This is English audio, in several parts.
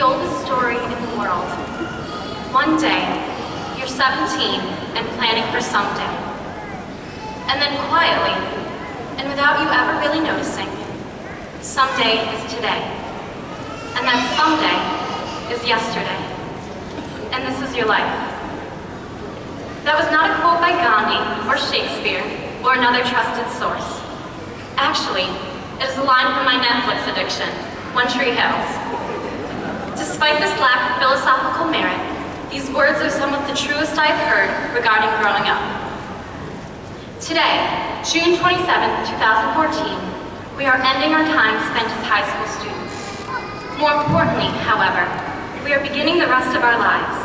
the oldest story in the world. One day, you're 17 and planning for someday. And then quietly, and without you ever really noticing, someday is today. And that someday is yesterday. And this is your life. That was not a quote by Gandhi or Shakespeare or another trusted source. Actually, it is a line from my Netflix addiction, One Tree Hill. Despite this lack of philosophical merit, these words are some of the truest I've heard regarding growing up. Today, June 27, 2014, we are ending our time spent as high school students. More importantly, however, we are beginning the rest of our lives.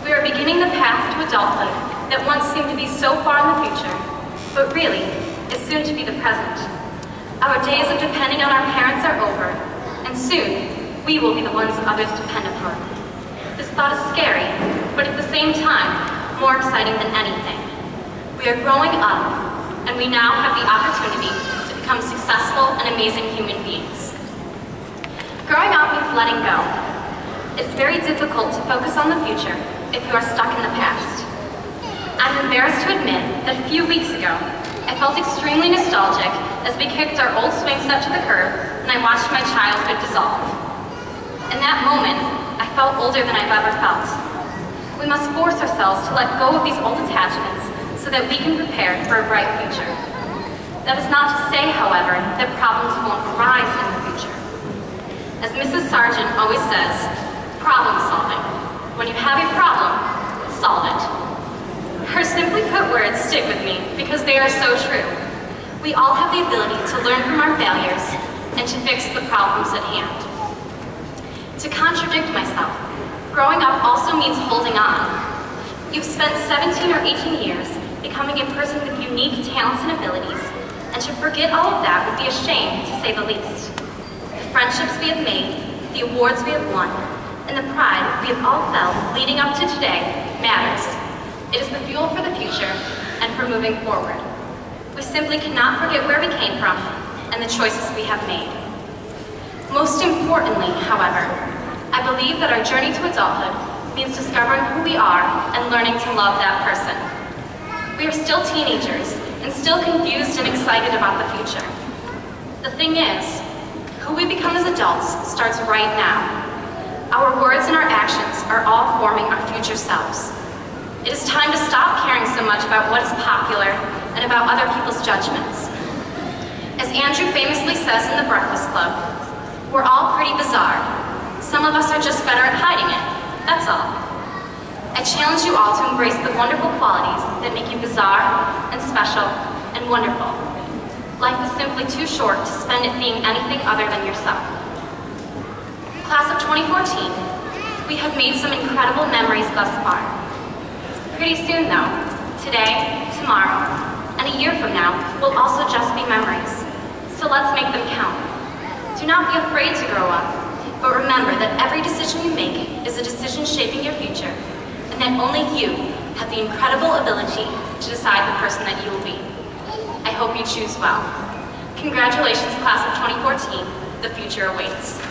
We are beginning the path to adulthood that once seemed to be so far in the future, but really is soon to be the present. Our days of depending on our parents are over, and soon we will be the ones others depend upon. This thought is scary, but at the same time, more exciting than anything. We are growing up, and we now have the opportunity to become successful and amazing human beings. Growing up means letting go. It's very difficult to focus on the future if you are stuck in the past. I'm embarrassed to admit that a few weeks ago, I felt extremely nostalgic as we kicked our old swing set to the curb and I watched my childhood dissolve. In that moment, I felt older than I've ever felt. We must force ourselves to let go of these old attachments so that we can prepare for a bright future. That is not to say, however, that problems won't arise in the future. As Mrs. Sargent always says, problem solving. When you have a problem, solve it. Her simply put words stick with me because they are so true. We all have the ability to learn from our failures and to fix the problems at hand. To contradict myself, growing up also means holding on. You've spent 17 or 18 years becoming a person with unique talents and abilities, and to forget all of that would be a shame, to say the least. The friendships we have made, the awards we have won, and the pride we have all felt leading up to today matters. It is the fuel for the future and for moving forward. We simply cannot forget where we came from and the choices we have made. Most importantly, however, I believe that our journey to adulthood means discovering who we are and learning to love that person. We are still teenagers and still confused and excited about the future. The thing is, who we become as adults starts right now. Our words and our actions are all forming our future selves. It is time to stop caring so much about what is popular and about other people's judgments. As Andrew famously says in The Breakfast Club, we're all pretty bizarre. Some of us are just better at hiding it, that's all. I challenge you all to embrace the wonderful qualities that make you bizarre and special and wonderful. Life is simply too short to spend it being anything other than yourself. Class of 2014, we have made some incredible memories thus far. Pretty soon though, today, tomorrow, and a year from now will also just be memories. So let's make them count. Do not be afraid to grow up, but remember that every decision you make is a decision shaping your future, and that only you have the incredible ability to decide the person that you will be. I hope you choose well. Congratulations, class of 2014. The future awaits.